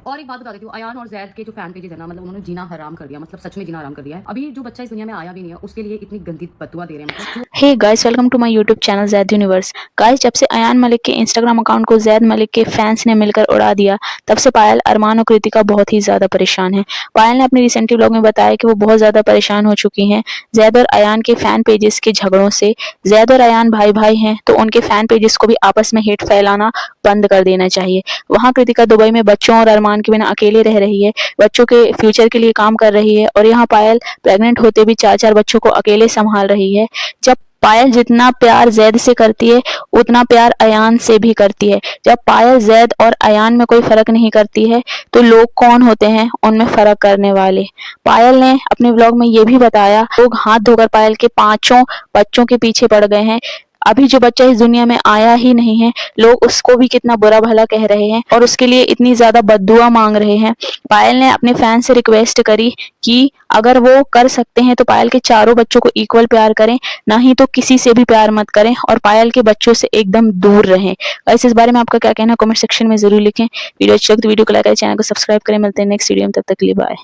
और एक बात बता देती हूँ, अयान और जैद के जो फैन पेजेस है ना, मतलब उन्होंने जीना हराम कर दिया, मतलब सच में जीना हराम कर दिया है। अभी जो बच्चा इस दुनिया में आया भी नहीं है उसके लिए इतनी गंदी बददुआ दे रहे हैं, मतलब hey guys, welcome to my YouTube channel Zaid universe. Guys, जब से अयान मलिक के इंस्टाग्राम अकाउंट को ज़ैद मलिक के फैंस ने मिलकर उड़ा दिया, तब से पायल, अरमान और कृतिका बहुत ही ज़्यादा परेशान हैं। पायल ने अपने रिसेंटली व्लॉग में बताया कि वो बहुत ज़्यादा परेशान हो चुकी हैं ज़ैद और अयान के फैन पेजेस के झगड़ों से। ज़ैद और अयान भाई-भाई हैं, तो उनके फैन पेजेस को भी आपस में हेट फैलाना बंद कर देना चाहिए। वहाँ कृतिका दुबई में बच्चों और अरमान के बिना अकेले रह रही है, बच्चों के फ्यूचर के लिए काम कर रही है, और यहाँ पायल प्रेग्नेंट होते भी 4-4 बच्चों को अकेले संभाल रही है। जब पायल जितना प्यार ज़ैद से करती है, उतना प्यार अयान से भी करती है। जब पायल ज़ैद और अयान में कोई फ़र्क नहीं करती है, तो लोग कौन होते हैं उनमें फ़र्क करने वाले? पायल ने अपने व्लॉग में ये भी बताया, लोग हाथ धोकर पायल के पाँचों बच्चों के पीछे पड़ गए हैं। अभी जो बच्चा इस दुनिया में आया ही नहीं है, लोग उसको भी कितना बुरा भला कह रहे हैं और उसके लिए इतनी ज़्यादा बद्दुआ मांग रहे हैं। पायल ने अपने फैन से रिक्वेस्ट करी कि अगर वो कर सकते हैं तो पायल के चारों बच्चों को इक्वल प्यार करें, ना ही तो किसी से भी प्यार मत करें और पायल के बच्चों से एकदम दूर रहें। गाइस, इस बारे में आपका क्या कहना है कमेंट सेक्शन में ज़रूर लिखें। वीडियो अच्छी लगे तो वीडियो को लाइक करें, चैनल को सब्सक्राइब करें। मिलते हैं नेक्स्ट वीडियो में, तब तक के लिए बाय।